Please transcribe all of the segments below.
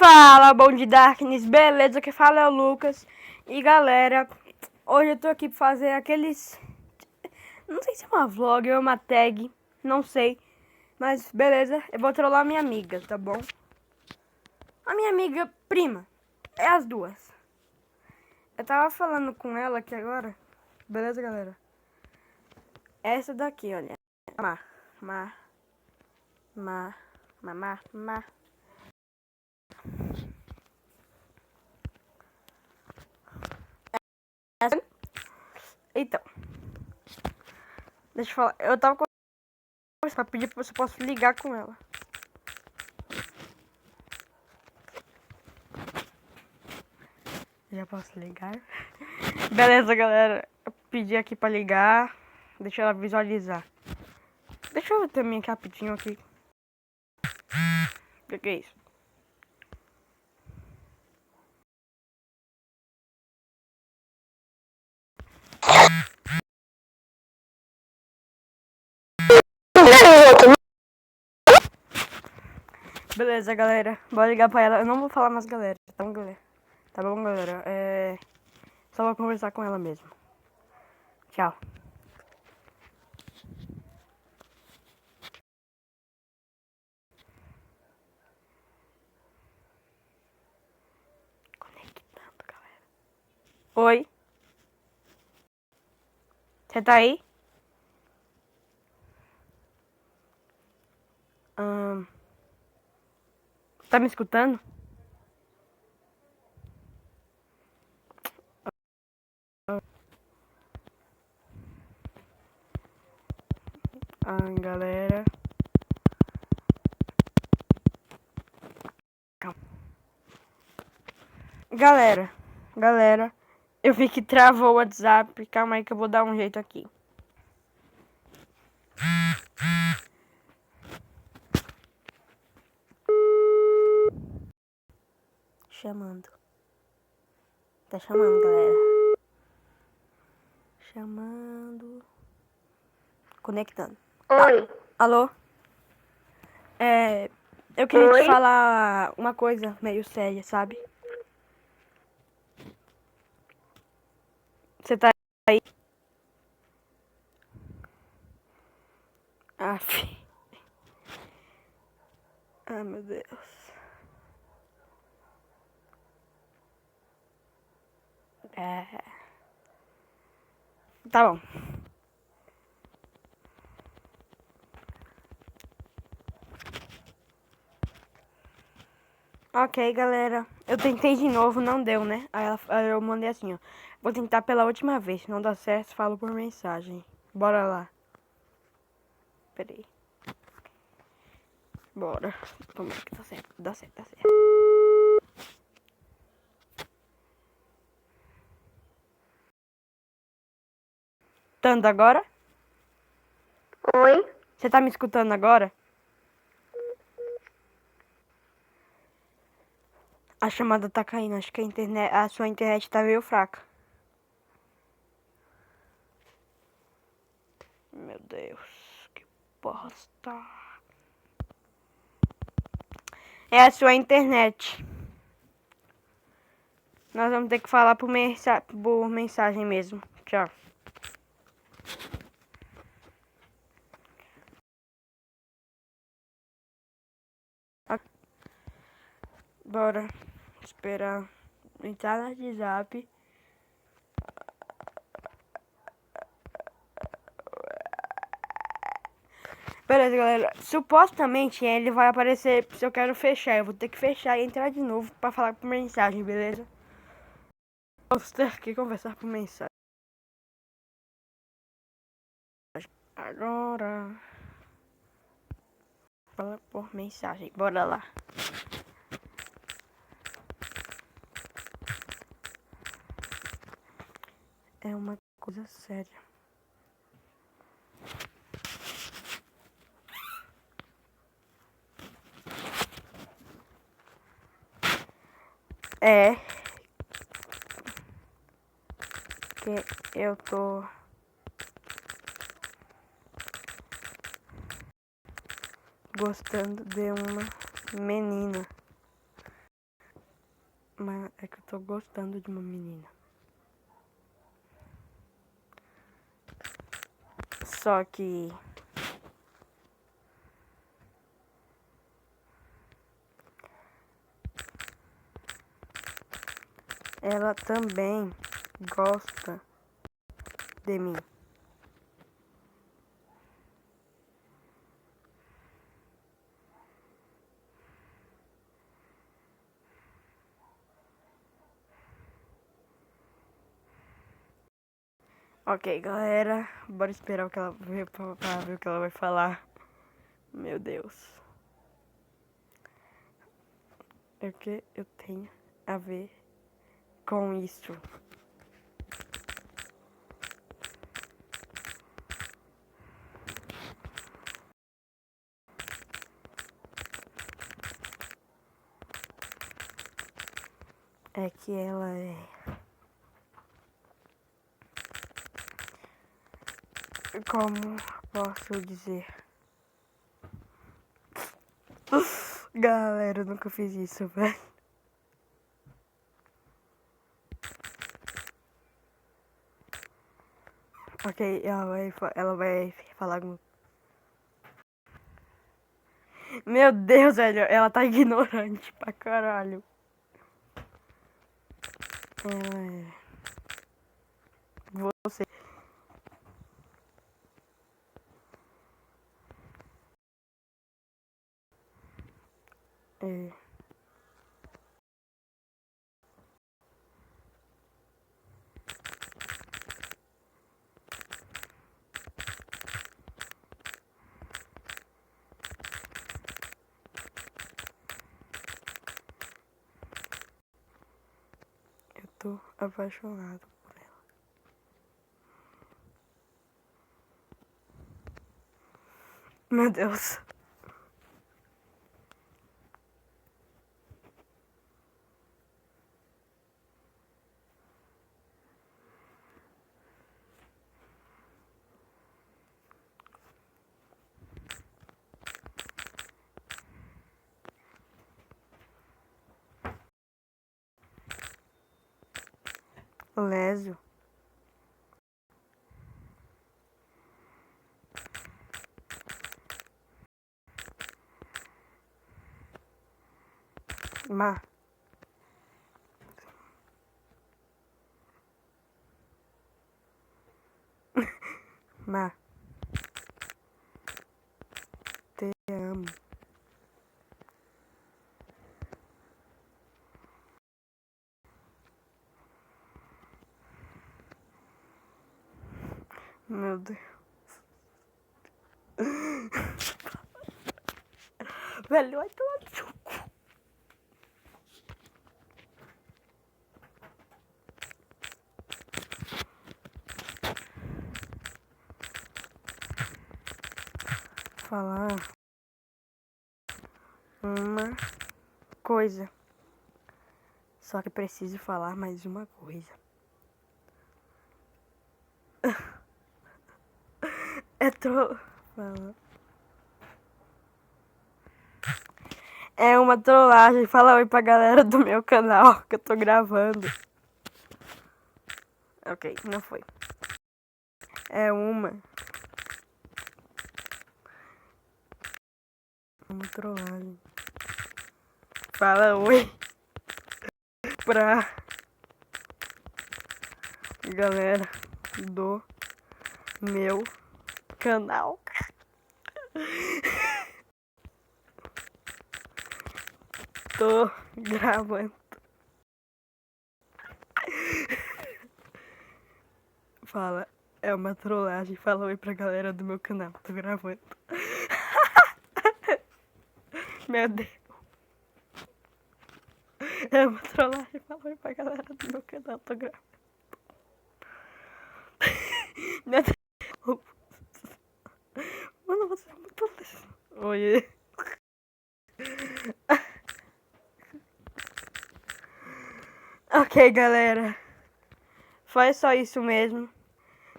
Fala, bom de Darkness, beleza? Que fala é o Lucas. E galera, hoje eu tô aqui pra fazer aqueles... Não sei se é uma vlog ou uma tag, não sei. Mas beleza, eu vou trollar minha amiga, tá bom? A minha amiga prima, é as duas. Eu tava falando com ela aqui agora, beleza galera? Essa daqui, olha. Má. Então, deixa eu falar, eu tava pra pedir se eu posso ligar com ela. Já posso ligar? Beleza, galera. Eu pedi aqui pra ligar. Deixa ela visualizar. Deixa eu ver também aqui rapidinho aqui. O que é isso? Beleza, galera. Bora ligar pra ela. Eu não vou falar mais, galera. Tá bom, galera? Tá bom, galera? Só vou conversar com ela mesmo. Tchau. Conectando, galera. Oi. Você tá aí? Tá me escutando? Galera. Calma. Galera. Eu vi que travou o WhatsApp. Calma aí que eu vou dar um jeito aqui. Chamando. Tá chamando, galera. Chamando. Conectando. Oi. Alô? Eu queria te falar uma coisa meio séria, sabe? Você tá aí? Aff. Ai, meu Deus. Tá bom. Ok, galera. Eu tentei de novo, não deu, né? Aí eu mandei assim, ó. Vou tentar pela última vez. Se não dá certo, falo por mensagem. Bora lá. Pera aí. Bora. Tomara que tá certo. Dá certo, dá certo. Tanto agora? Oi. Você tá me escutando agora? A chamada tá caindo. Acho que a sua internet tá meio fraca. Meu Deus. Que bosta. É a sua internet. Nós vamos ter que falar por mensagem mesmo. Tchau. Bora esperar entrar no WhatsApp. Beleza, galera. Supostamente ele vai aparecer se eu quero fechar. Eu vou ter que fechar e entrar de novo pra falar por mensagem, beleza? Vamos ter que conversar por mensagem. Agora. Fala por mensagem. Bora lá. É uma coisa séria. É que eu tô gostando de uma menina. Mas é que eu tô gostando de uma menina. Só que ela também gosta de mim. Ok, galera, bora esperar o que ela ver pra ver o que ela vai falar. Meu Deus. O que eu tenho a ver com isso? É que ela é... Como posso dizer? Galera, eu nunca fiz isso, velho. Ok, ela vai falar com... Meu Deus, velho, ela tá ignorante pra caralho. Ela é... Você... É... Eu tô apaixonado por ela. Meu Deus. Lésio. Ma. Ma. Te amo. Meu Deus. Velho, vai tomar no seu cu. Falar uma coisa. Só que preciso falar mais uma coisa. É É uma trollagem. Fala oi pra galera do meu canal que eu tô gravando. Ok, não foi. É uma trollagem. Fala oi pra galera do meu canal. Tô gravando. Fala, é uma trollagem. Fala oi pra galera do meu canal. Tô gravando. Meu Deus. É uma trollagem. Fala oi pra galera do meu canal. Tô gravando. Meu Deus. Mano, você é muito lindo. Oi. Ok, galera. Foi só isso mesmo.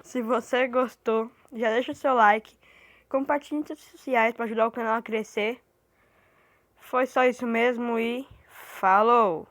Se você gostou, já deixa o seu like. Compartilhe em redes sociais para ajudar o canal a crescer. Foi só isso mesmo e falou!